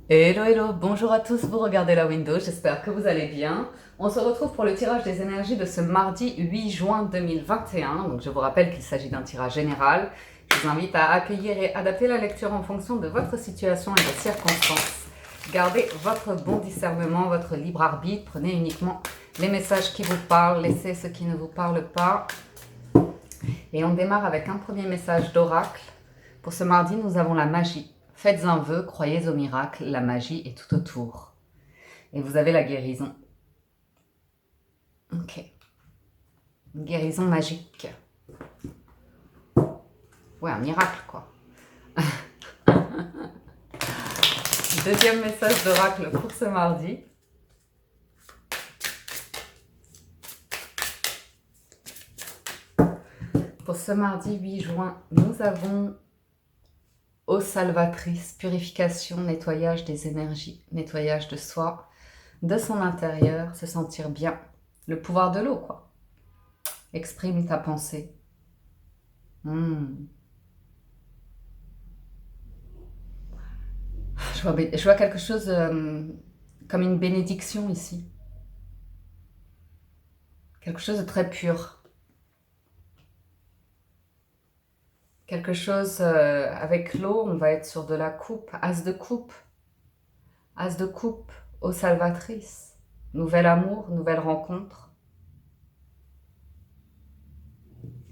Hello, hello, bonjour à tous, vous regardez la window, j'espère que vous allez bien. On se retrouve pour le tirage des énergies de ce mardi 8 juin 2021. Donc je vous rappelle qu'il s'agit d'un tirage général. Je vous invite à accueillir et adapter la lecture en fonction de votre situation et de circonstances. Gardez votre bon discernement, votre libre arbitre, prenez uniquement les messages qui vous parlent, laissez ceux qui ne vous parlent pas. Et on démarre avec un premier message d'oracle. Pour ce mardi, nous avons la magie. Faites un vœu, croyez au miracle, la magie est tout autour. Et vous avez la guérison. Ok. Une guérison magique. Ouais, un miracle, quoi. Deuxième message d'oracle pour ce mardi. Pour ce mardi 8 juin, nous avons eau salvatrice, purification, nettoyage des énergies, nettoyage de soi, de son intérieur, se sentir bien. Le pouvoir de l'eau, quoi. Exprime ta pensée. Je vois quelque chose comme une bénédiction ici. Quelque chose de très pur. Quelque chose avec l'eau, on va être sur de la coupe, as de coupe. As de coupe, eau salvatrice. Nouvel amour, nouvelle rencontre.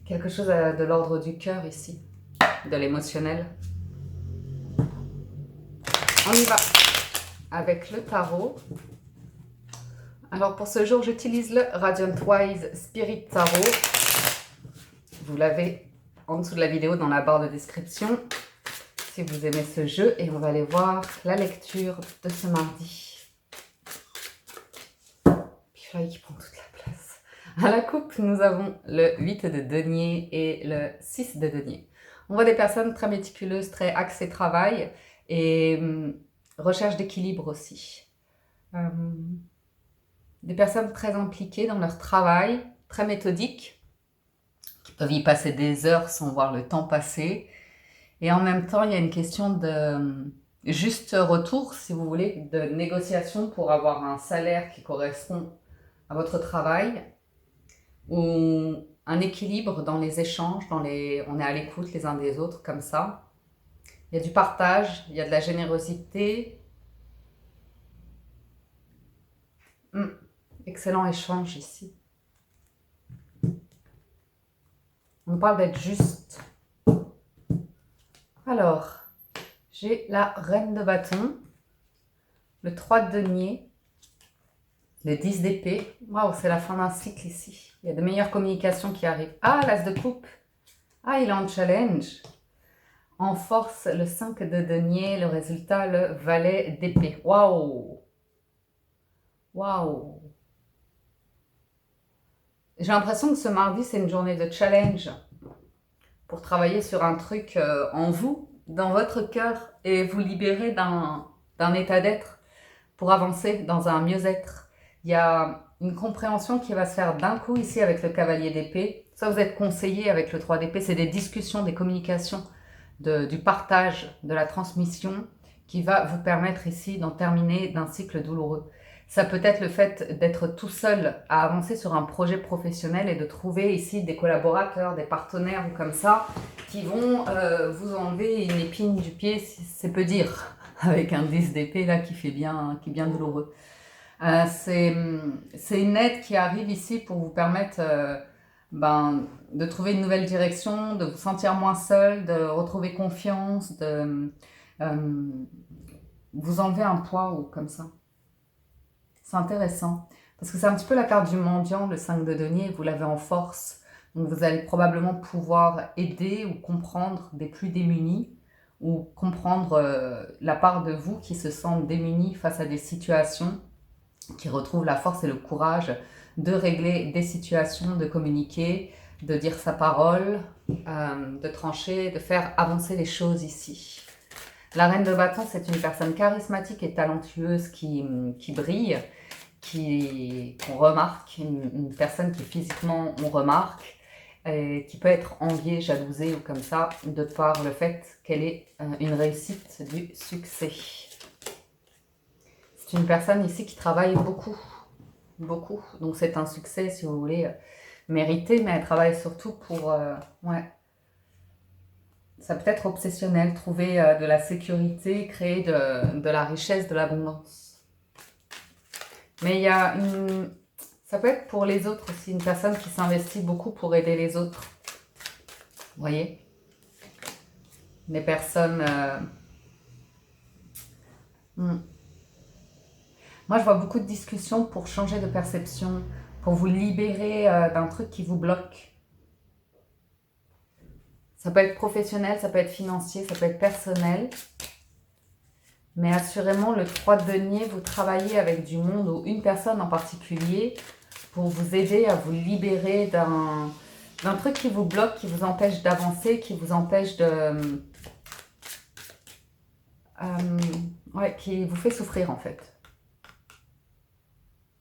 Quelque chose de l'ordre du cœur ici, de l'émotionnel. On y va avec le tarot. Alors pour ce jour, j'utilise le Radiant Wise Spirit Tarot. Vous l'avez en dessous de la vidéo dans la barre de description si vous aimez ce jeu, et on va aller voir la lecture de ce mardi. Puis qui prend toute la place. À la coupe, nous avons le 8 de denier et le 6 de denier. On voit des personnes très méticuleuses, très axées travail et recherche d'équilibre aussi. Des personnes très impliquées dans leur travail, très méthodiques, qui peuvent y passer des heures sans voir le temps passer. Et en même temps, il y a une question de juste retour, si vous voulez, de négociation pour avoir un salaire qui correspond à votre travail, ou un équilibre dans les échanges, on est à l'écoute les uns des autres, comme ça. Il y a du partage, il y a de la générosité. Excellent échange ici. On parle d'être juste. Alors, j'ai la reine de bâton, le 3 de denier, le 10 d'épée. Waouh, c'est la fin d'un cycle ici. Il y a de meilleures communications qui arrivent. Ah, l'as de coupe. Ah, il est en challenge. En force, le 5 de denier, le résultat, le valet d'épée. Waouh. Waouh. J'ai l'impression que ce mardi, c'est une journée de challenge pour travailler sur un truc en vous, dans votre cœur, et vous libérer d'un état d'être pour avancer dans un mieux-être. Il y a une compréhension qui va se faire d'un coup ici avec le cavalier d'épée. Ça, vous êtes conseillé avec le 3 d'épée, c'est des discussions, des communications, du partage, de la transmission qui va vous permettre ici d'en terminer d'un cycle douloureux. Ça peut être le fait d'être tout seul à avancer sur un projet professionnel et de trouver ici des collaborateurs, des partenaires ou comme ça qui vont vous enlever une épine du pied, si c'est peu dire, avec un 10 d'épée là qui est bien douloureux. C'est une aide qui arrive ici pour vous permettre de trouver une nouvelle direction, de vous sentir moins seul, de retrouver confiance, de vous enlever un poids ou comme ça. C'est intéressant parce que c'est un petit peu la carte du mendiant, le 5 de denier, vous l'avez en force. Donc vous allez probablement pouvoir aider ou comprendre des plus démunis, ou comprendre la part de vous qui se sentent démunis face à des situations, qui retrouvent la force et le courage de régler des situations, de communiquer, de dire sa parole, de trancher, de faire avancer les choses ici. La reine de bâton, c'est une personne charismatique et talentueuse qui brille, qu'on remarque, une personne qui physiquement on remarque, et qui peut être enviée, jalousée ou comme ça, de par le fait qu'elle ait une réussite du succès. C'est une personne ici qui travaille beaucoup. Beaucoup. Donc c'est un succès, si vous voulez, mérité, mais elle travaille surtout pour... ouais. Ça peut être obsessionnel, trouver de la sécurité, créer de la richesse, de l'abondance. Mais il y a une... Ça peut être pour les autres aussi, une personne qui s'investit beaucoup pour aider les autres. Vous voyez? Des personnes... Moi, je vois beaucoup de discussions pour changer de perception, pour vous libérer d'un truc qui vous bloque. Ça peut être professionnel, ça peut être financier, ça peut être personnel. Mais assurément, le 3 de denier, vous travaillez avec du monde ou une personne en particulier pour vous aider à vous libérer d'un truc qui vous bloque, qui vous empêche d'avancer, qui vous empêche de... ouais, qui vous fait souffrir en fait.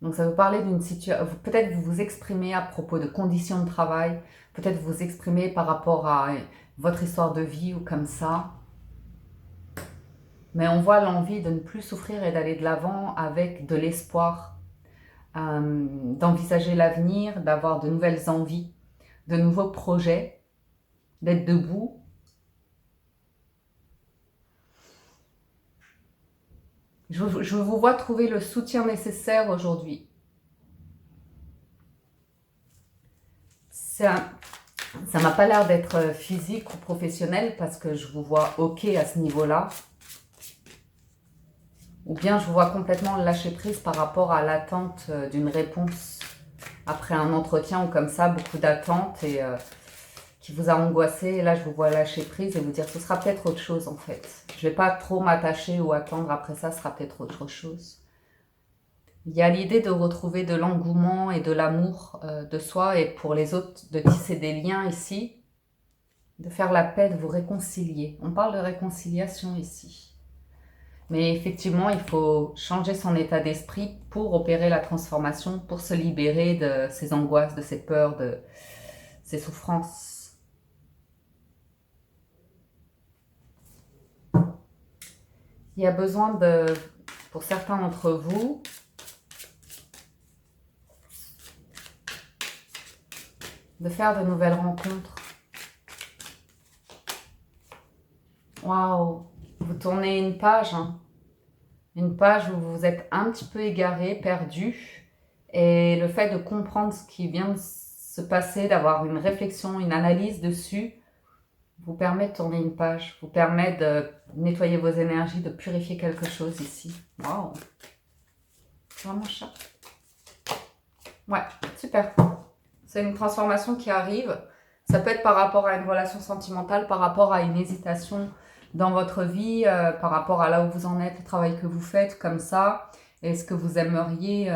Donc ça veut parler d'une situation, peut-être vous vous exprimez à propos de conditions de travail, peut-être vous exprimez par rapport à votre histoire de vie ou comme ça. Mais on voit l'envie de ne plus souffrir et d'aller de l'avant avec de l'espoir, d'envisager l'avenir, d'avoir de nouvelles envies, de nouveaux projets, d'être debout. Je vous vois trouver le soutien nécessaire aujourd'hui. Ça m'a pas l'air d'être physique ou professionnel parce que je vous vois OK à ce niveau-là. Ou bien je vous vois complètement lâcher prise par rapport à l'attente d'une réponse après un entretien ou comme ça, beaucoup d'attentes et qui vous a angoissé. Et là, je vous vois lâcher prise et vous dire ce sera peut-être autre chose en fait. Je vais pas trop m'attacher ou attendre après ça, ce sera peut-être autre chose. Il y a l'idée de retrouver de l'engouement et de l'amour de soi et pour les autres, de tisser des liens ici, de faire la paix, de vous réconcilier. On parle de réconciliation ici. Mais effectivement, il faut changer son état d'esprit pour opérer la transformation, pour se libérer de ses angoisses, de ses peurs, de ses souffrances. Il y a besoin de, pour certains d'entre vous, de faire de nouvelles rencontres. Waouh! Vous tournez une page, hein. Une page où vous êtes un petit peu égaré, perdu. Et le fait de comprendre ce qui vient de se passer, d'avoir une réflexion, une analyse dessus, vous permet de tourner une page, vous permet de nettoyer vos énergies, de purifier quelque chose ici. Waouh! C'est vraiment ça. Ouais, super. C'est une transformation qui arrive. Ça peut être par rapport à une relation sentimentale, par rapport à une hésitation dans votre vie, par rapport à là où vous en êtes, le travail que vous faites, comme ça. Et ce que vous aimeriez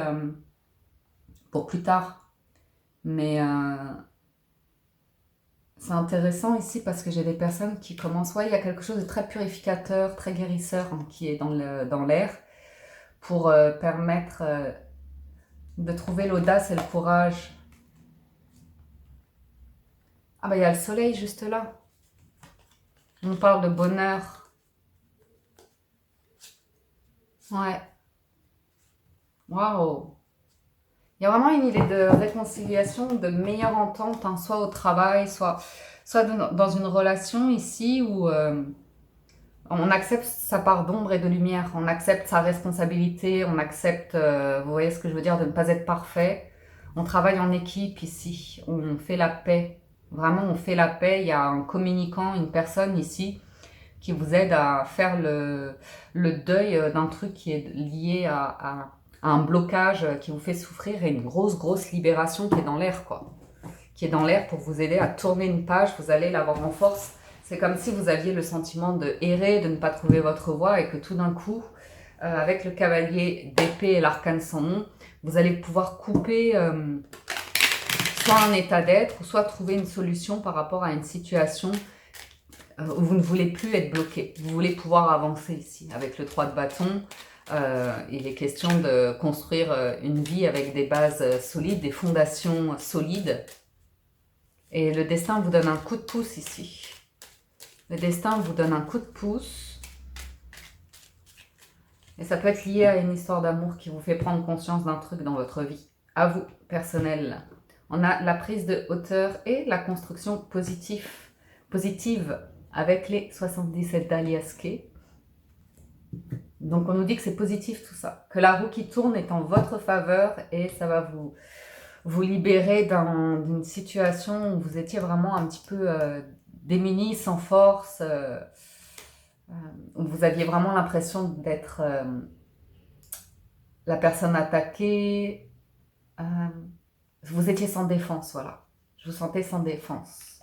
pour plus tard. Mais c'est intéressant ici parce que j'ai des personnes qui commencent... Ouais, il y a quelque chose de très purificateur, très guérisseur hein, qui est dans l'air pour permettre de trouver l'audace et le courage. Ah bah il y a le soleil juste là. On parle de bonheur. Ouais. Waouh. Il y a vraiment une idée de réconciliation, de meilleure entente, hein, soit au travail, soit dans une relation ici où on accepte sa part d'ombre et de lumière, on accepte sa responsabilité, on accepte, vous voyez ce que je veux dire, de ne pas être parfait. On travaille en équipe ici, on fait la paix. Vraiment, on fait la paix. Il y a un communicant, une personne ici qui vous aide à faire le deuil d'un truc qui est lié à un blocage qui vous fait souffrir et une grosse libération qui est dans l'air, quoi. Qui est dans l'air pour vous aider à tourner une page, vous allez l'avoir en force. C'est comme si vous aviez le sentiment de errer, de ne pas trouver votre voie et que tout d'un coup, avec le cavalier d'épée et l'arcane sans nom, vous allez pouvoir couper soit un état d'être, soit trouver une solution par rapport à une situation où vous ne voulez plus être bloqué. Vous voulez pouvoir avancer ici. Avec le 3 de bâton, il est question de construire une vie avec des bases solides, des fondations solides. Et le destin vous donne un coup de pouce ici. Le destin vous donne un coup de pouce Et ça peut être lié à une histoire d'amour qui vous fait prendre conscience d'un truc dans votre vie. À vous, personnel. On a la prise de hauteur et la construction positive avec les 77 d'Aliaske. Donc on nous dit que c'est positif tout ça, que la roue qui tourne est en votre faveur et ça va vous libérer d'une situation où vous étiez vraiment un petit peu démunis, sans force, où vous aviez vraiment l'impression d'être la personne attaquée. Vous étiez sans défense, voilà. Je vous sentais sans défense.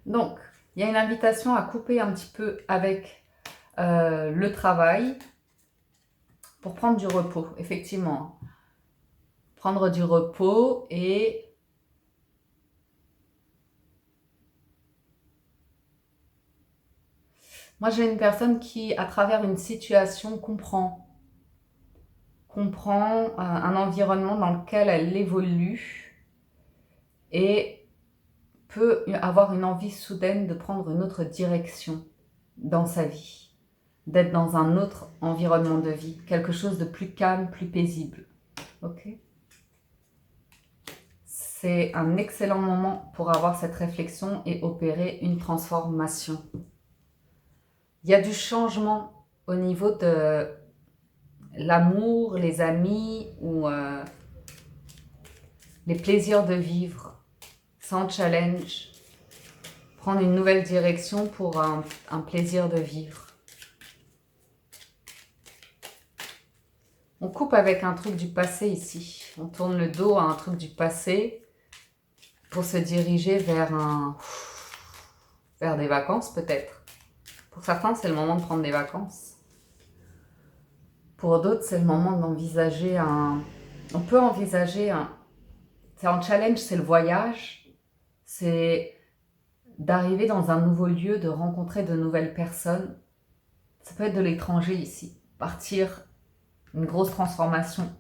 Donc, il y a une invitation à couper un petit peu avec le travail pour prendre du repos, effectivement. Prendre du repos et moi j'ai une personne qui, à travers une situation, comprend un environnement dans lequel elle évolue et peut avoir une envie soudaine de prendre une autre direction dans sa vie, d'être dans un autre environnement de vie, quelque chose de plus calme, plus paisible. Ok ? C'est un excellent moment pour avoir cette réflexion et opérer une transformation. Il y a du changement au niveau de l'amour, les amis ou les plaisirs de vivre, sans challenge, prendre une nouvelle direction pour un plaisir de vivre. On coupe avec un truc du passé ici. On tourne le dos à un truc du passé pour se diriger vers des vacances peut-être. Pour certains, c'est le moment de prendre des vacances. Pour d'autres, c'est le moment d'envisager On peut envisager C'est un challenge, c'est le voyage. C'est d'arriver dans un nouveau lieu, de rencontrer de nouvelles personnes. Ça peut être de l'étranger ici. Partir, une grosse transformation.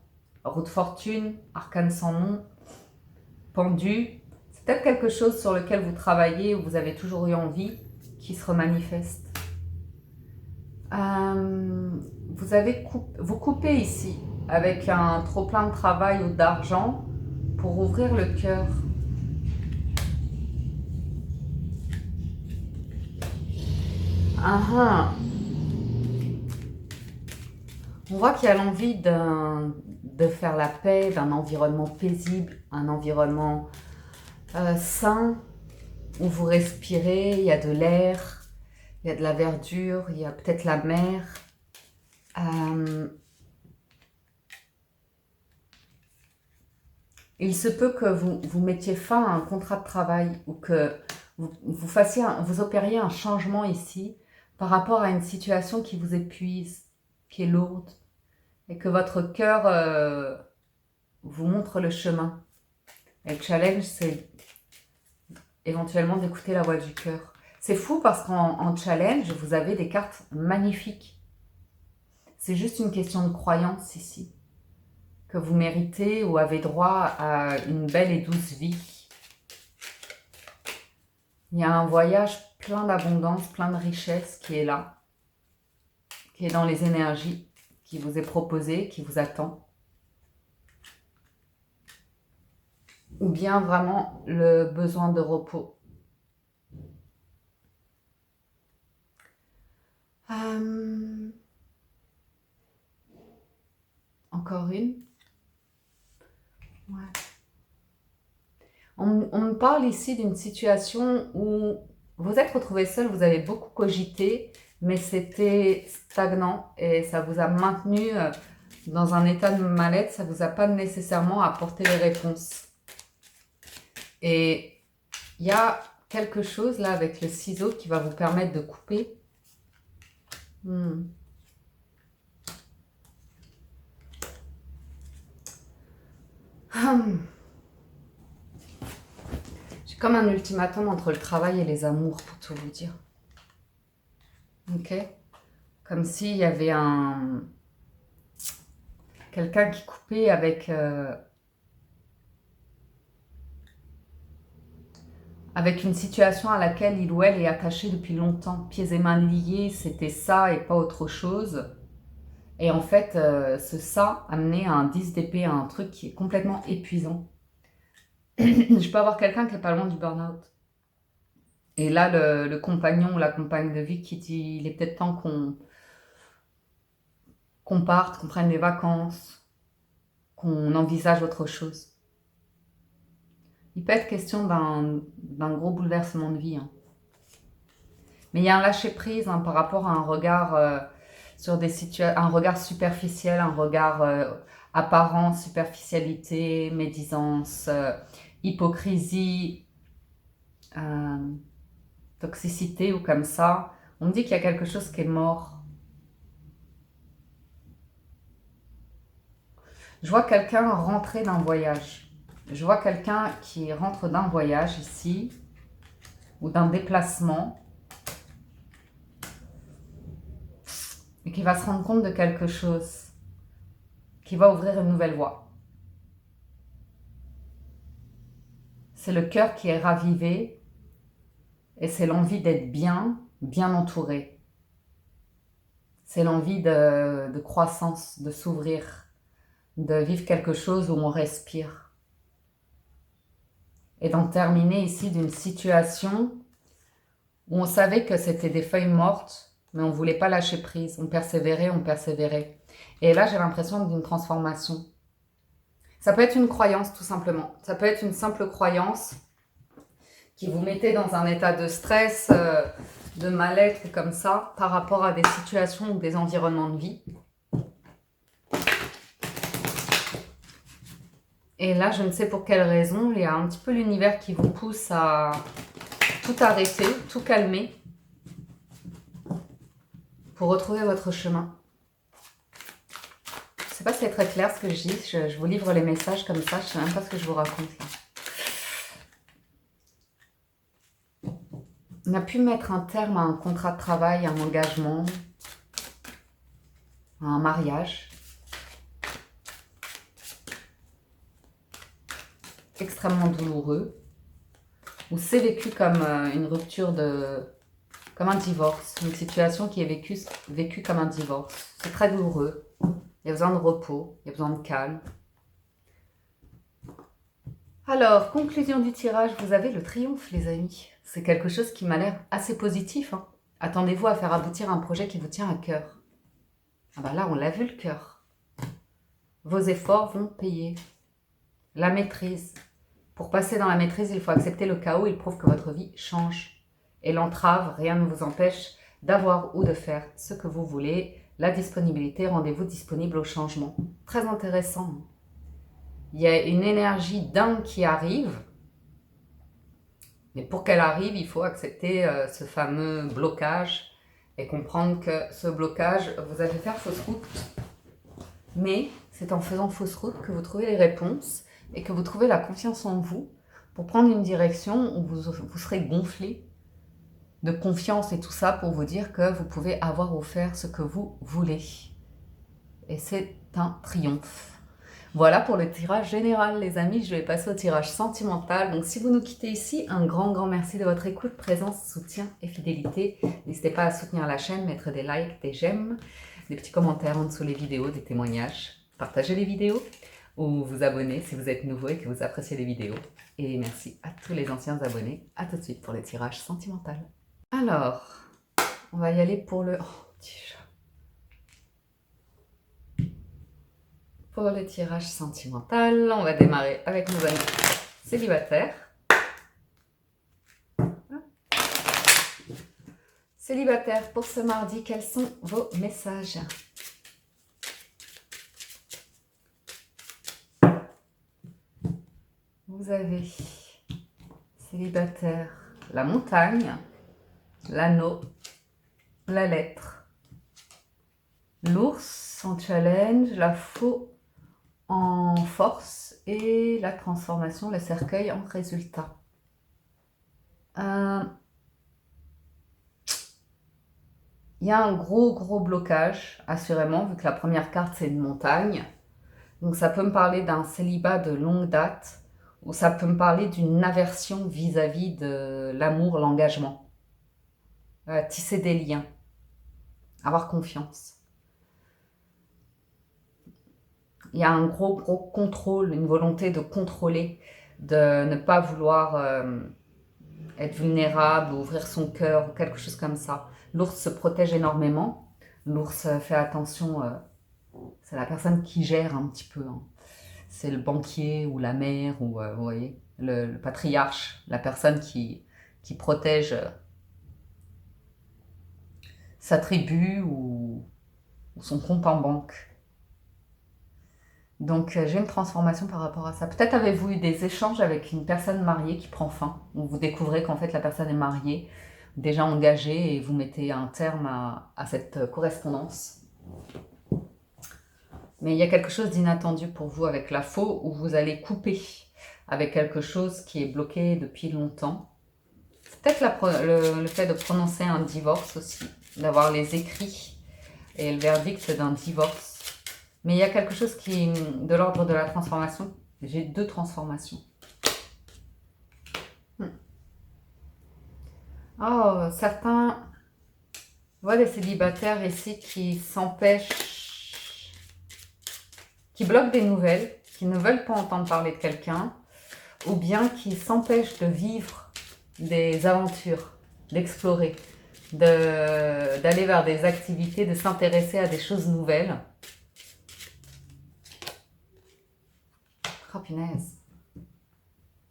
Roue de fortune, arcane sans nom, pendu. C'est peut-être quelque chose sur lequel vous travaillez ou vous avez toujours eu envie qui se remanifeste. Vous coupez ici avec un trop plein de travail ou d'argent pour ouvrir le cœur. On voit qu'il y a l'envie de faire la paix, d'un environnement paisible, un environnement sain, où vous respirez, il y a de l'air, il y a de la verdure, il y a peut-être la mer. Il se peut que vous mettiez fin à un contrat de travail ou que vous opériez un changement ici par rapport à une situation qui vous épuise, qui est lourde, et que votre cœur vous montre le chemin. Et le challenge, c'est éventuellement d'écouter la voix du cœur. C'est fou parce qu'en challenge, vous avez des cartes magnifiques. C'est juste une question de croyance ici, que vous méritez ou avez droit à une belle et douce vie. Il y a un voyage plein d'abondance, plein de richesse qui est là, qui est dans les énergies, qui vous est proposé, qui vous attend. Ou bien vraiment le besoin de repos. Encore une. Ouais. On me parle ici d'une situation où vous êtes retrouvé seul, vous avez beaucoup cogité, mais c'était stagnant et ça vous a maintenu dans un état de mal-être, ça vous a pas nécessairement apporté les réponses. Et il y a quelque chose là avec le ciseau qui va vous permettre de couper. J'ai comme un ultimatum entre le travail et les amours, pour tout vous dire. Ok ? Comme s'il y avait quelqu'un qui coupait avec une situation à laquelle il ou elle est attaché depuis longtemps, pieds et mains liés, c'était ça et pas autre chose. Et en fait, ce ça amenait à un 10 d'épée, à un truc qui est complètement épuisant. Je peux avoir quelqu'un qui est pas loin du burn-out. Et là, le compagnon ou la compagne de vie qui dit il est peut-être temps qu'on parte, qu'on prenne des vacances, qu'on envisage autre chose. Il peut être question d'un gros bouleversement de vie. Hein. Mais il y a un lâcher-prise hein, par rapport à un regard sur des situations, un regard superficiel, un regard apparent, superficialité, médisance, hypocrisie, euh, toxicité ou comme ça. On me dit qu'il y a quelque chose qui est mort. Je vois quelqu'un rentrer d'un voyage. Je vois quelqu'un qui rentre d'un voyage ici, ou d'un déplacement, et qui va se rendre compte de quelque chose, qui va ouvrir une nouvelle voie. C'est le cœur qui est ravivé, et c'est l'envie d'être bien, bien entouré. C'est l'envie de croissance, de s'ouvrir, de vivre quelque chose où on respire. Et d'en terminer ici d'une situation où on savait que c'était des feuilles mortes, mais on ne voulait pas lâcher prise. On persévérait, on persévérait. Et là, j'ai l'impression d'une transformation. Ça peut être une croyance, tout simplement. Ça peut être une simple croyance qui vous mettait dans un état de stress, de mal-être comme ça, par rapport à des situations ou des environnements de vie. Et là, je ne sais pour quelle raison, il y a un petit peu l'univers qui vous pousse à tout arrêter, tout calmer, pour retrouver votre chemin. Je ne sais pas si c'est très clair ce que je dis, je vous livre les messages comme ça, je ne sais même pas ce que je vous raconte là. On a pu mettre un terme à un contrat de travail, à un engagement, à un mariage. Extrêmement douloureux, où c'est vécu comme une rupture comme un divorce, une situation qui est vécue comme un divorce. C'est très douloureux, il y a besoin de repos, il y a besoin de calme. Alors, conclusion du tirage, vous avez le triomphe les amis. C'est quelque chose qui m'a l'air assez positif. Hein. Attendez-vous à faire aboutir un projet qui vous tient à cœur. Ah ben là, on l'a vu le cœur. Vos efforts vont payer. La maîtrise. Pour passer dans la maîtrise, il faut accepter le chaos. Il prouve que votre vie change. Et l'entrave, rien ne vous empêche d'avoir ou de faire ce que vous voulez. La disponibilité, rendez-vous disponible au changement. Très intéressant. Il y a une énergie dingue qui arrive. Mais pour qu'elle arrive, il faut accepter ce fameux blocage et comprendre que ce blocage, vous allez faire fausse route. Mais c'est en faisant fausse route que vous trouvez les réponses et que vous trouvez la confiance en vous pour prendre une direction où vous serez gonflé de confiance et tout ça pour vous dire que vous pouvez avoir ou faire ce que vous voulez. Et c'est un triomphe. Voilà pour le tirage général les amis, je vais passer au tirage sentimental. Donc si vous nous quittez ici, un grand merci de votre écoute, présence, soutien et fidélité. N'hésitez pas à soutenir la chaîne, mettre des likes, des j'aime, des petits commentaires en dessous les vidéos, des témoignages. Partagez les vidéos ou vous abonner si vous êtes nouveau et que vous appréciez les vidéos. Et merci à tous les anciens abonnés. À tout de suite pour le tirage sentimental. Alors, on va y aller pour le... Pour le tirage sentimental, on va démarrer avec nos amis célibataires. Célibataires, pour ce mardi, quels sont vos messages? Vous avez célibataire, la montagne, l'anneau, la lettre, l'ours en challenge, la faux en force et la transformation, le cercueil en résultat. Il y a un gros blocage, assurément, vu que la première carte c'est une montagne. Donc ça peut me parler d'un célibat de longue date, ou ça peut me parler d'une aversion vis-à-vis de l'amour, l'engagement. Tisser des liens, avoir confiance. il y a un gros contrôle, une volonté de contrôler, de ne pas vouloir être vulnérable, ouvrir son cœur ou quelque chose comme ça. L'ours se protège énormément. L'ours fait attention, c'est la personne qui gère un petit peu. Hein. C'est le banquier ou la mère ou vous voyez, le patriarche, la personne qui protège sa tribu ou son compte en banque. Donc j'ai une transformation par rapport à ça. Peut-être avez-vous eu des échanges avec une personne mariée qui prend fin, où vous découvrez qu'en fait la personne est mariée, déjà engagée, et vous mettez un terme à cette correspondance. Mais il y a quelque chose d'inattendu pour vous avec la faux, où vous allez couper avec quelque chose qui est bloqué depuis longtemps. C'est peut-être le fait de prononcer un divorce aussi, d'avoir les écrits et le verdict d'un divorce. Mais il y a quelque chose qui est de l'ordre de la transformation. J'ai 2 transformations. Oh, certains voient des célibataires ici qui s'empêchent, qui bloquent des nouvelles, qui ne veulent pas entendre parler de quelqu'un, ou bien qui s'empêchent de vivre des aventures, d'explorer, d'aller vers des activités, de s'intéresser à des choses nouvelles. Oh punaise.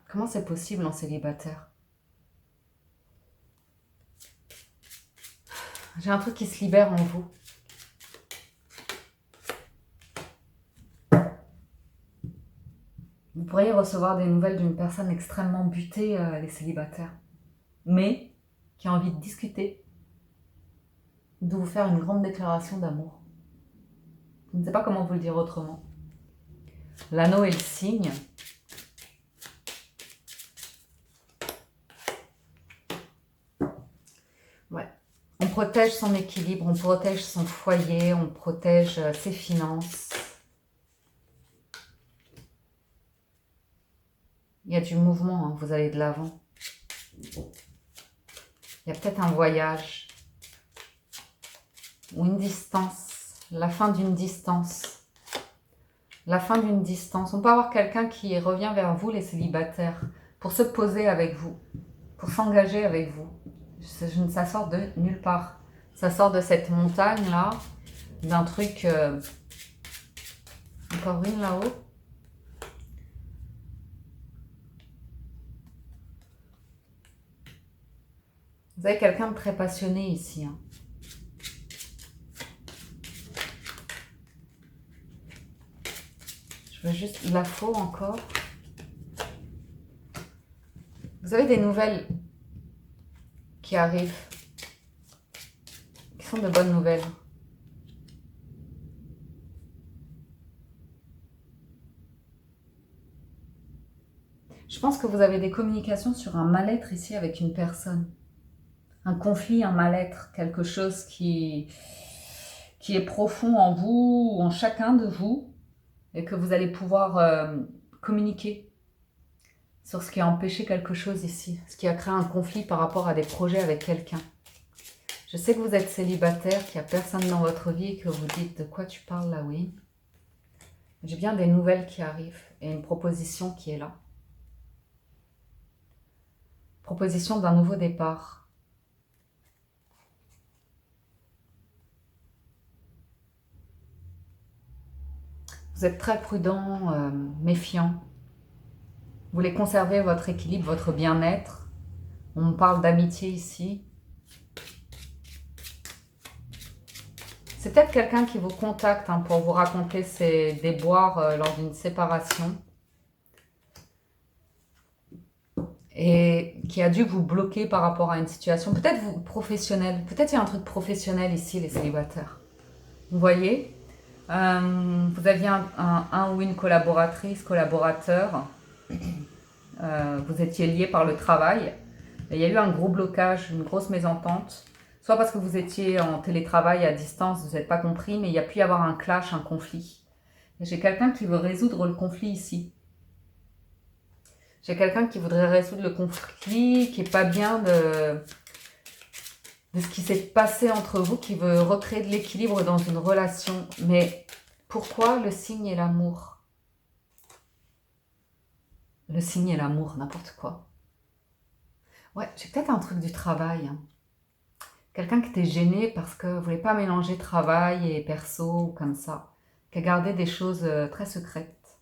Comment c'est possible en célibataire? J'ai un truc qui se libère en vous. Vous pourriez recevoir des nouvelles d'une personne extrêmement butée, les célibataires. Mais qui a envie de discuter, de vous faire une grande déclaration d'amour. Je ne sais pas comment vous le dire autrement. L'anneau et le cygne. Ouais. On protège son équilibre, on protège son foyer, on protège ses finances. Il y a du mouvement, hein, vous allez de l'avant. Il y a peut-être un voyage ou une distance, la fin d'une distance. La fin d'une distance. On peut avoir quelqu'un qui revient vers vous, les célibataires, pour se poser avec vous, pour s'engager avec vous. Ça sort de nulle part. Ça sort de cette montagne-là, d'un truc... Encore une là-haut. Vous avez quelqu'un de très passionné ici. Hein. Je veux juste la faux encore. Vous avez des nouvelles qui arrivent, qui sont de bonnes nouvelles. Je pense que vous avez des communications sur un mal-être ici avec une personne. Un conflit, un mal-être, quelque chose qui est profond en vous ou en chacun de vous et que vous allez pouvoir communiquer sur ce qui a empêché quelque chose ici, ce qui a créé un conflit par rapport à des projets avec quelqu'un. Je sais que vous êtes célibataire, qu'il n'y a personne dans votre vie et que vous dites de quoi tu parles là, oui. J'ai bien des nouvelles qui arrivent et une proposition qui est là. Proposition d'un nouveau départ. Vous êtes très prudent, méfiant. Vous voulez conserver votre équilibre, votre bien-être. On parle d'amitié ici. C'est peut-être quelqu'un qui vous contacte hein, pour vous raconter ses déboires lors d'une séparation. Et qui a dû vous bloquer par rapport à une situation. Peut-être vous, professionnel. Peut-être il y a un truc professionnel ici, les célibataires. Vous voyez vous aviez un ou une collaboratrice, collaborateur. Vous étiez liés par le travail. Et il y a eu un gros blocage, une grosse mésentente. Soit parce que vous étiez en télétravail à distance, vous n'êtes pas compris, mais il y a pu y avoir un clash, un conflit. Et j'ai quelqu'un qui veut résoudre le conflit ici. J'ai quelqu'un qui voudrait résoudre le conflit, qui n'est pas bien de ce qui s'est passé entre vous, qui veut recréer de l'équilibre dans une relation. Mais Pourquoi le signe et l'amour? Le signe et l'amour, n'importe quoi. Ouais, j'ai peut-être un truc du travail. Hein. Quelqu'un qui était gêné parce que ne voulait pas mélanger travail et perso ou comme ça. Qui a gardé des choses très secrètes.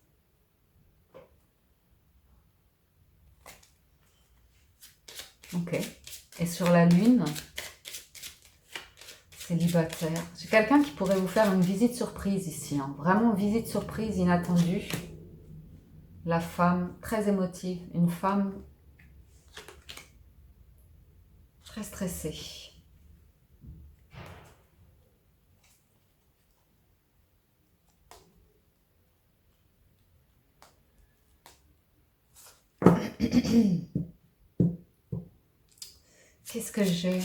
Ok. Et sur la lune, célibataire. J'ai quelqu'un qui pourrait vous faire une visite surprise ici. Hein. Vraiment visite surprise inattendue. La femme très émotive. Une femme très stressée. Qu'est-ce que j'ai?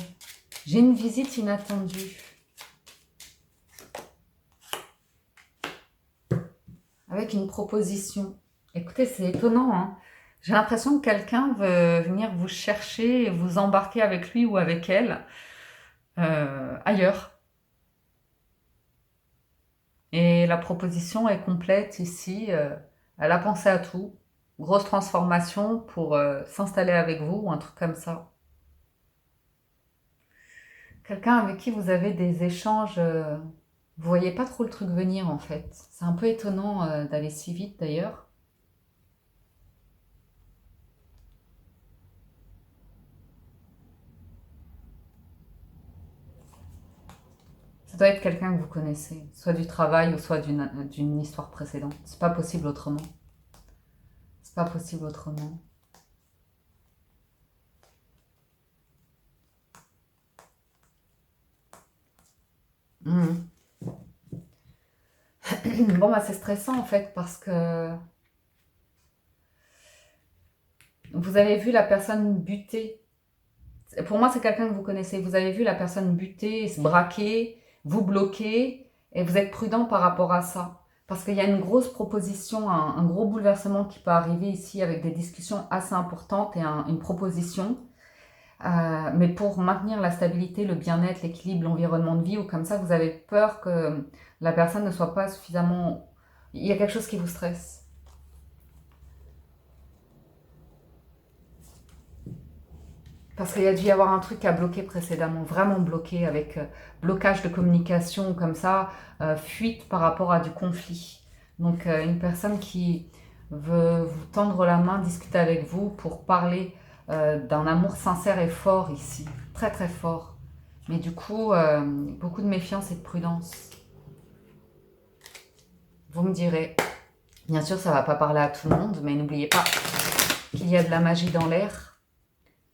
J'ai une visite inattendue. Avec une proposition. Écoutez, c'est étonnant. Hein. J'ai l'impression que quelqu'un veut venir vous chercher et vous embarquer avec lui ou avec elle ailleurs. Et la proposition est complète ici. Elle a pensé à tout. Grosse transformation pour s'installer avec vous ou un truc comme ça. Quelqu'un avec qui vous avez des échanges, vous voyez pas trop le truc venir en fait. C'est un peu étonnant d'aller si vite d'ailleurs. Ça doit être quelqu'un que vous connaissez, soit du travail ou soit d'une histoire précédente. C'est pas possible autrement. C'est pas possible autrement. Mhm. Bon, bah c'est stressant en fait parce que vous avez vu la personne buter. Pour moi, c'est quelqu'un que vous connaissez. Vous avez vu la personne buter, se braquer, vous bloquer, et vous êtes prudent par rapport à ça. Parce qu'il y a une grosse proposition, un gros bouleversement qui peut arriver ici avec des discussions assez importantes et une proposition. Mais pour maintenir la stabilité, le bien-être, l'équilibre, l'environnement de vie, ou comme ça, vous avez peur que la personne ne soit pas suffisamment... Il y a quelque chose qui vous stresse. Parce qu'il y a dû y avoir un truc qui a bloqué précédemment, vraiment bloqué, avec blocage de communication comme ça, fuite par rapport à du conflit. Donc une personne qui veut vous tendre la main, discuter avec vous pour parler d'un amour sincère et fort ici, très très fort. Mais du coup, beaucoup de méfiance et de prudence. Vous me direz, bien sûr ça ne va pas parler à tout le monde, mais n'oubliez pas qu'il y a de la magie dans l'air.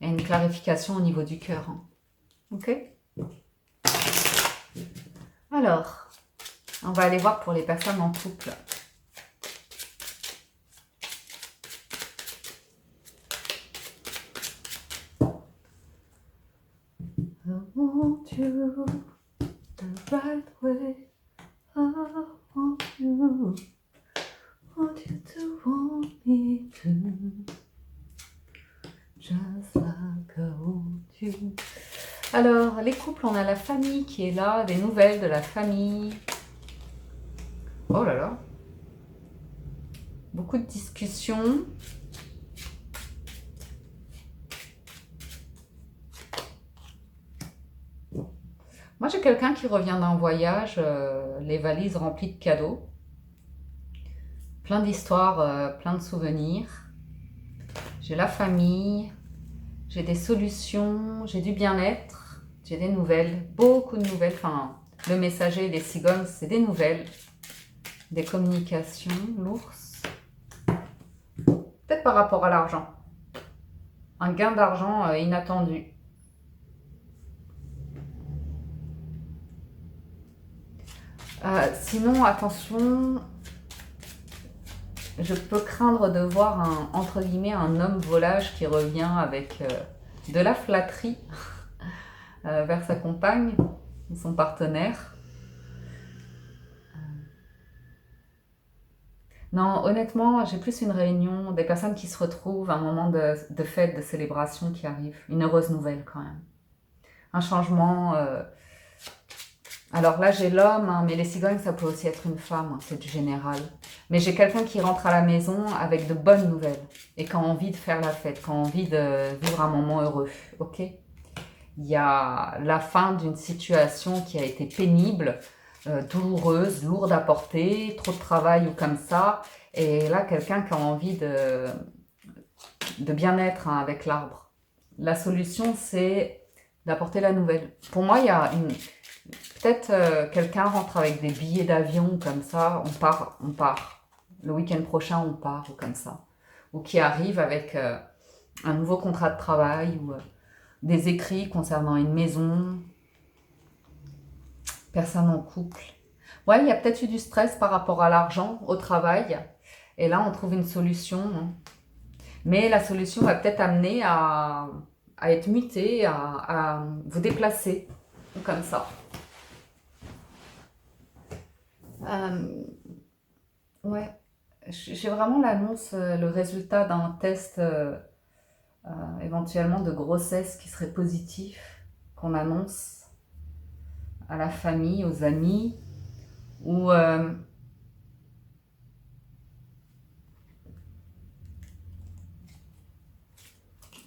Et une clarification au niveau du cœur. Hein. Ok? Alors, on va aller voir pour les personnes en couple. I want you the right way. I want you to want me too. Just like I want you. Alors, les couples, on a la famille qui est là, des nouvelles de la famille. Oh là là. Beaucoup de discussions. Moi, j'ai quelqu'un qui revient d'un voyage, les valises remplies de cadeaux. Plein d'histoires, plein de souvenirs. J'ai la famille, j'ai des solutions, j'ai du bien-être, j'ai des nouvelles, beaucoup de nouvelles. Enfin, le messager, les cigognes, c'est des nouvelles, des communications, l'ours. Peut-être par rapport à l'argent. Un gain d'argent inattendu. Sinon, attention, je peux craindre de voir entre guillemets un homme volage qui revient avec de la flatterie vers sa compagne, son partenaire. Non, honnêtement, j'ai plus une réunion, des personnes qui se retrouvent, un moment de fête, de célébration qui arrive. Une heureuse nouvelle quand même. Un changement Alors là, j'ai l'homme, hein, mais les cigognes, ça peut aussi être une femme, hein, c'est du général. Mais j'ai quelqu'un qui rentre à la maison avec de bonnes nouvelles et qui a envie de faire la fête, qui a envie de vivre un moment heureux, ok? Il y a la fin d'une situation qui a été pénible, douloureuse, lourde à porter, trop de travail ou comme ça. Et là, quelqu'un qui a envie de bien-être, hein, avec l'arbre. La solution, c'est d'apporter la nouvelle. Pour moi, il y a une... Peut-être quelqu'un rentre avec des billets d'avion comme ça, on part. Le week-end prochain, on part ou comme ça. Ou qui arrive avec un nouveau contrat de travail ou des écrits concernant une maison, personne en couple. Ouais, il y a peut-être eu du stress par rapport à l'argent, au travail. Et là, on trouve une solution, hein. Mais la solution va peut-être amener à être muté, à vous déplacer, comme ça. Ouais, j'ai vraiment l'annonce, le résultat d'un test éventuellement de grossesse qui serait positif, qu'on annonce à la famille, aux amis, ou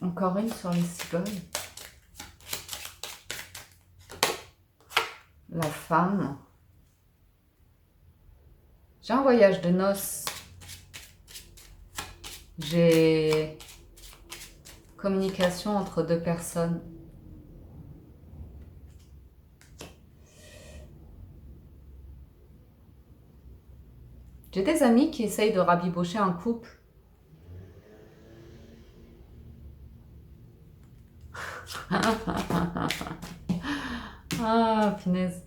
encore une sur les cigognes. La femme. J'ai un voyage de noces. J'ai communication entre deux personnes. J'ai des amis qui essayent de rabibocher un couple. Ah, punaise.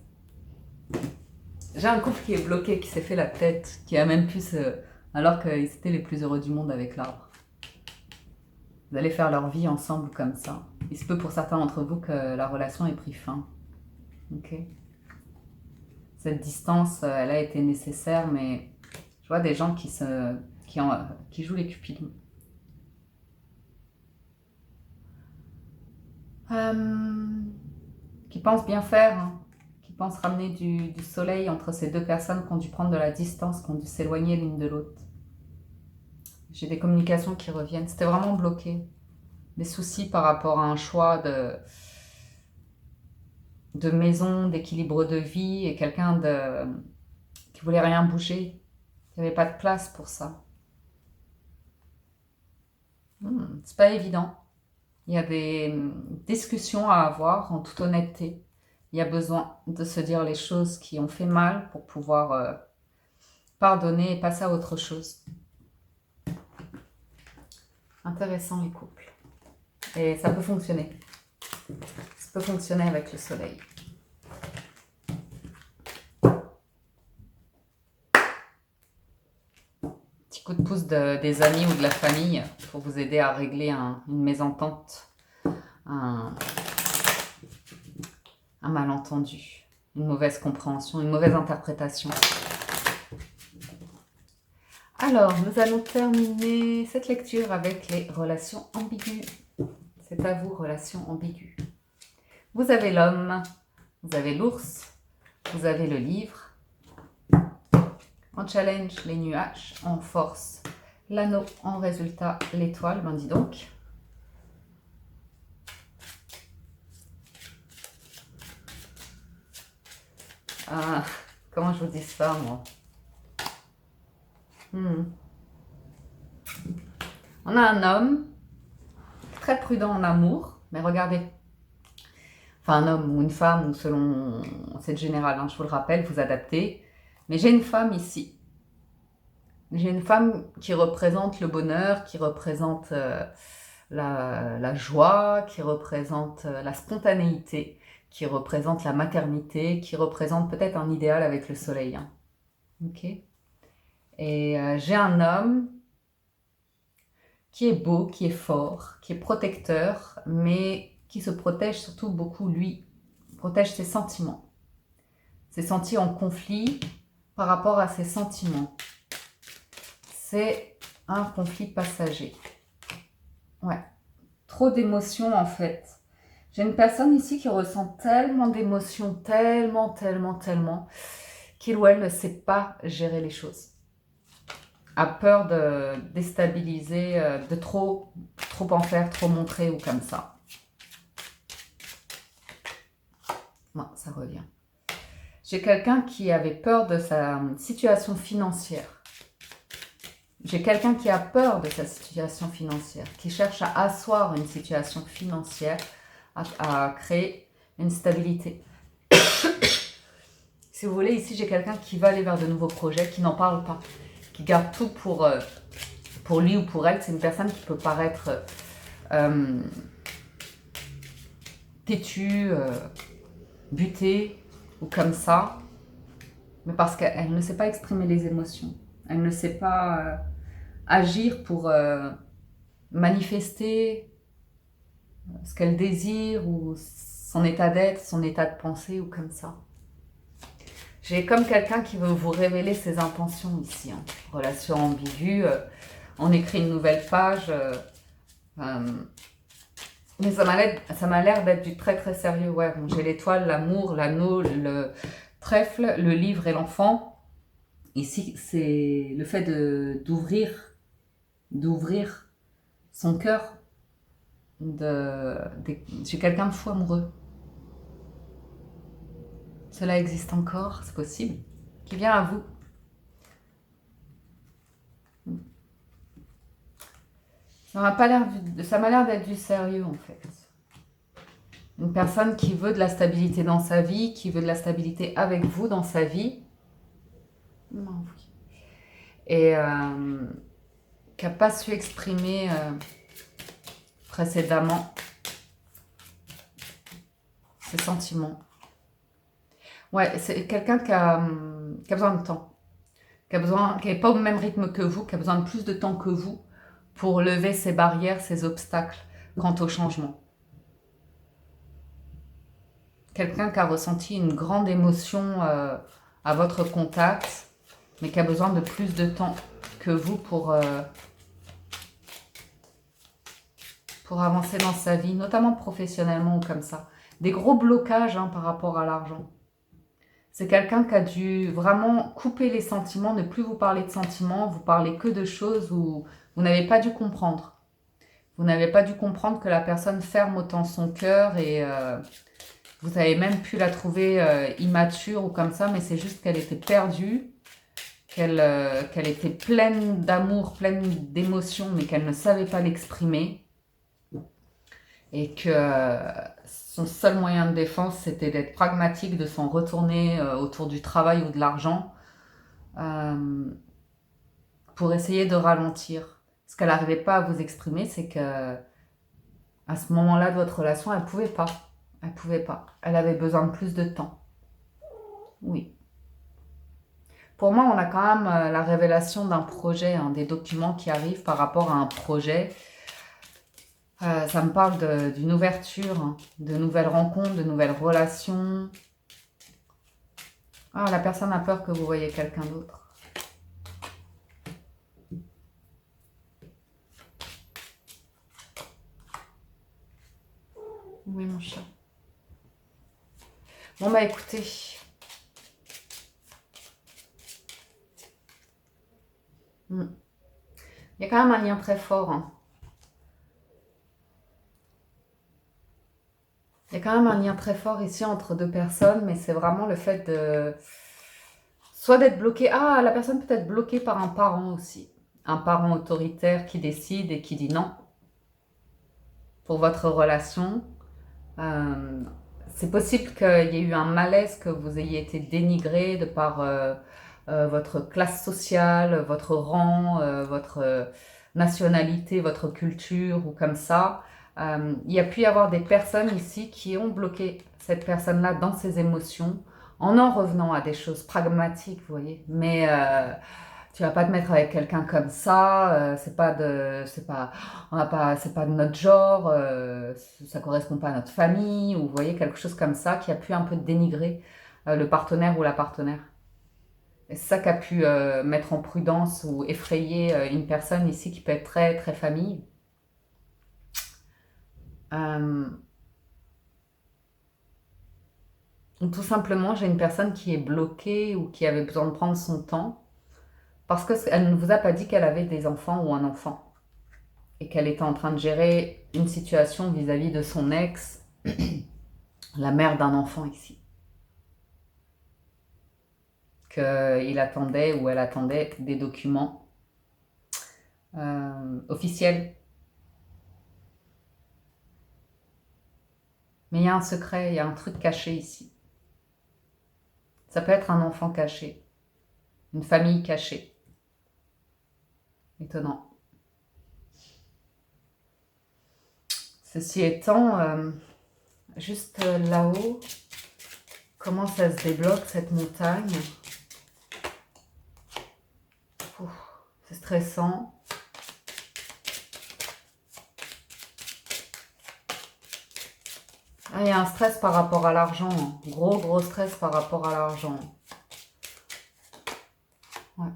J'ai un couple qui est bloqué, qui s'est fait la tête, qui a même pu se... Alors qu'ils étaient les plus heureux du monde avec l'arbre. Vous allez faire leur vie ensemble comme ça. Il se peut pour certains d'entre vous que la relation ait pris fin. Ok. Cette distance, elle a été nécessaire, mais je vois des gens qui jouent les cupidons. Qui pensent bien faire, hein, qui pensent ramener du soleil entre ces deux personnes qui ont dû prendre de la distance, qui ont dû s'éloigner l'une de l'autre. J'ai des communications qui reviennent. C'était vraiment bloqué. Des soucis par rapport à un choix de maison, d'équilibre de vie et quelqu'un qui voulait rien bouger. Il n'y avait pas de place pour ça. C'est pas évident. Il y a des discussions à avoir en toute honnêteté. Il y a besoin de se dire les choses qui ont fait mal pour pouvoir pardonner et passer à autre chose. Intéressant les couples. Et ça peut fonctionner. Ça peut fonctionner avec le soleil. Petit coup de pouce des amis ou de la famille pour vous aider à régler une mésentente, un malentendu, une mauvaise compréhension, une mauvaise interprétation. Alors, nous allons terminer cette lecture avec les relations ambiguës. C'est à vous, relations ambiguës. Vous avez l'homme, vous avez l'ours, vous avez le livre. En challenge, les nuages, en force, l'anneau, en résultat, l'étoile. Ben dis donc. Ah, comment je vous dis ça, moi? On a un homme très prudent en amour, mais regardez. Enfin, un homme ou une femme, ou selon... C'est général, hein, je vous le rappelle, vous adaptez. Mais j'ai une femme ici. J'ai une femme qui représente le bonheur, qui représente la joie, qui représente la spontanéité, qui représente la maternité, qui représente peut-être un idéal avec le soleil. Hein. Ok. Et j'ai un homme qui est beau, qui est fort, qui est protecteur, mais qui se protège surtout beaucoup, lui, protège ses sentiments. S'est senti en conflit par rapport à ses sentiments. C'est un conflit passager. Ouais. Trop d'émotions en fait. J'ai une personne ici qui ressent tellement d'émotions, tellement, qu'il ou elle ne sait pas gérer les choses. A peur de déstabiliser, de trop en faire, trop montrer ou comme ça. Non, ça revient. J'ai quelqu'un qui avait peur de sa situation financière. J'ai quelqu'un qui a peur de sa situation financière, qui cherche à asseoir une situation financière, à créer une stabilité. Si vous voulez, ici, j'ai quelqu'un qui va aller vers de nouveaux projets, qui n'en parle pas, qui garde tout pour lui ou pour elle. C'est une personne qui peut paraître têtue, butée ou comme ça, mais parce qu'elle ne sait pas exprimer les émotions. Elle ne sait pas agir pour manifester ce qu'elle désire ou son état d'être, son état de pensée ou comme ça. J'ai comme quelqu'un qui veut vous révéler ses intentions ici. Hein. Relation ambiguë, on écrit une nouvelle page. Mais ça m'a l'air d'être du très sérieux. Ouais, bon, j'ai l'étoile, l'amour, l'anneau, le trèfle, le livre et l'enfant. Ici, c'est le fait d'ouvrir son cœur. J'ai quelqu'un de fou amoureux. Cela existe encore, c'est possible. Qui vient à vous. Ça m'a l'air d'être du sérieux en fait. Une personne qui veut de la stabilité dans sa vie, qui veut de la stabilité avec vous dans sa vie. Non, oui. Et qui n'a pas su exprimer précédemment ses sentiments. Ouais, c'est quelqu'un qui a besoin de temps, qui n'est pas au même rythme que vous, qui a besoin de plus de temps que vous pour lever ses barrières, ses obstacles quant au changement. Quelqu'un qui a ressenti une grande émotion à votre contact, mais qui a besoin de plus de temps que vous pour avancer dans sa vie, notamment professionnellement ou comme ça. Des gros blocages par rapport à l'argent. C'est quelqu'un qui a dû vraiment couper les sentiments, ne plus vous parler de sentiments, vous parler que de choses où vous n'avez pas dû comprendre. Vous n'avez pas dû comprendre que la personne ferme autant son cœur et vous avez même pu la trouver immature ou comme ça, mais c'est juste qu'elle était perdue, qu'elle était pleine d'amour, pleine d'émotions, mais qu'elle ne savait pas l'exprimer. Et que son seul moyen de défense, c'était d'être pragmatique, de s'en retourner autour du travail ou de l'argent pour essayer de ralentir. Ce qu'elle n'arrivait pas à vous exprimer, c'est que à ce moment-là de votre relation, elle ne pouvait pas. Elle pouvait pas. Elle avait besoin de plus de temps. Oui. Pour moi, on a quand même la révélation d'un projet, des documents qui arrivent par rapport à un projet. Ça me parle d'une ouverture, de nouvelles rencontres, de nouvelles relations. Ah, la personne a peur que vous voyez quelqu'un d'autre. Oui, mon chat. Bon, bah écoutez. Il y a quand même un lien très fort. Il y a quand même un lien très fort ici entre deux personnes, mais c'est vraiment le fait de... Soit d'être bloqué... Ah, la personne peut être bloquée par un parent aussi. Un parent autoritaire qui décide et qui dit non pour votre relation. C'est possible qu'il y ait eu un malaise, que vous ayez été dénigré de par votre classe sociale, votre rang, votre nationalité, votre culture ou comme ça. Il y a pu y avoir des personnes ici qui ont bloqué cette personne-là dans ses émotions en revenant à des choses pragmatiques, vous voyez. Mais tu vas pas te mettre avec quelqu'un comme ça, c'est pas de notre genre, ça correspond pas à notre famille, ou vous voyez quelque chose comme ça qui a pu un peu dénigrer le partenaire ou la partenaire. Et c'est ça qui a pu mettre en prudence ou effrayer une personne ici qui peut être très famille. Ou tout simplement, j'ai une personne qui est bloquée ou qui avait besoin de prendre son temps parce qu'elle ne vous a pas dit qu'elle avait des enfants ou un enfant et qu'elle était en train de gérer une situation vis-à-vis de son ex, la mère d'un enfant ici. Qu'il attendait ou elle attendait des documents officiels. Mais il y a un secret, il y a un truc caché ici. Ça peut être un enfant caché, une famille cachée. Étonnant. Ceci étant, juste là-haut, comment ça se débloque cette montagne? C'est stressant. Ah, il y a un stress par rapport à l'argent. Gros stress par rapport à l'argent. Ouais.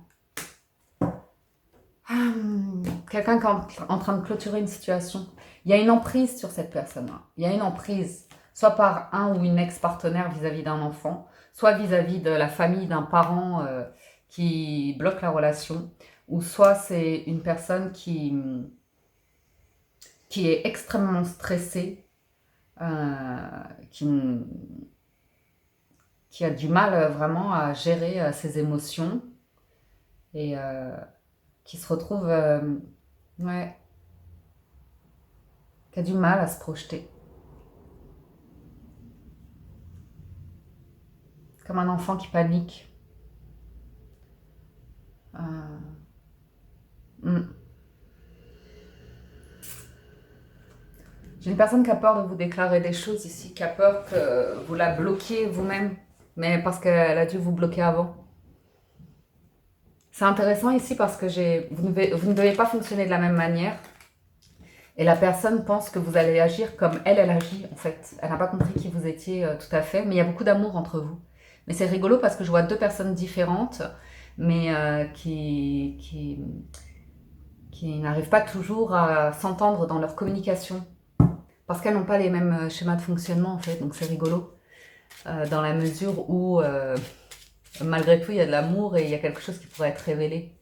Quelqu'un qui est en train de clôturer une situation. Il y a une emprise sur cette personne-là. Il y a une emprise, soit par un ou une ex-partenaire vis-à-vis d'un enfant, soit vis-à-vis de la famille d'un parent qui bloque la relation, ou soit c'est une personne qui est extrêmement stressée, qui a du mal vraiment à gérer ses émotions et qui se retrouve, ouais, qui a du mal à se projeter. Comme un enfant qui panique. J'ai une personne qui a peur de vous déclarer des choses ici, qui a peur que vous la bloquiez vous-même, mais parce qu'elle a dû vous bloquer avant. C'est intéressant ici parce que vous ne devez pas fonctionner de la même manière. Et la personne pense que vous allez agir comme elle agit en fait. Elle n'a pas compris qui vous étiez tout à fait, mais il y a beaucoup d'amour entre vous. Mais c'est rigolo parce que je vois deux personnes différentes, mais qui n'arrivent pas toujours à s'entendre dans leur communication. Parce qu'elles n'ont pas les mêmes schémas de fonctionnement en fait, donc c'est rigolo. Dans la mesure où, malgré tout, il y a de l'amour et il y a quelque chose qui pourrait être révélé.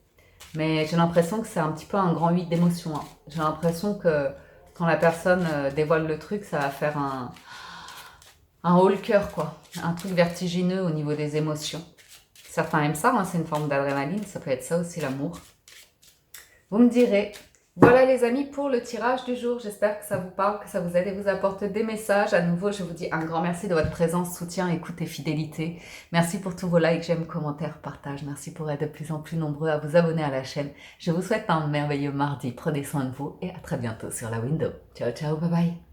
Mais j'ai l'impression que c'est un petit peu un grand 8 d'émotions. Hein. J'ai l'impression que quand la personne dévoile le truc, ça va faire un haut le cœur, quoi. Un truc vertigineux au niveau des émotions. Certains aiment ça, hein, c'est une forme d'adrénaline, ça peut être ça aussi l'amour. Vous me direz. Voilà les amis pour le tirage du jour. J'espère que ça vous parle, que ça vous aide et vous apporte des messages. À nouveau, je vous dis un grand merci de votre présence, soutien, écoute et fidélité. Merci pour tous vos likes, j'aime, commentaires, partages. Merci pour être de plus en plus nombreux à vous abonner à la chaîne. Je vous souhaite un merveilleux mardi. Prenez soin de vous et à très bientôt sur la window. Ciao, ciao, bye bye.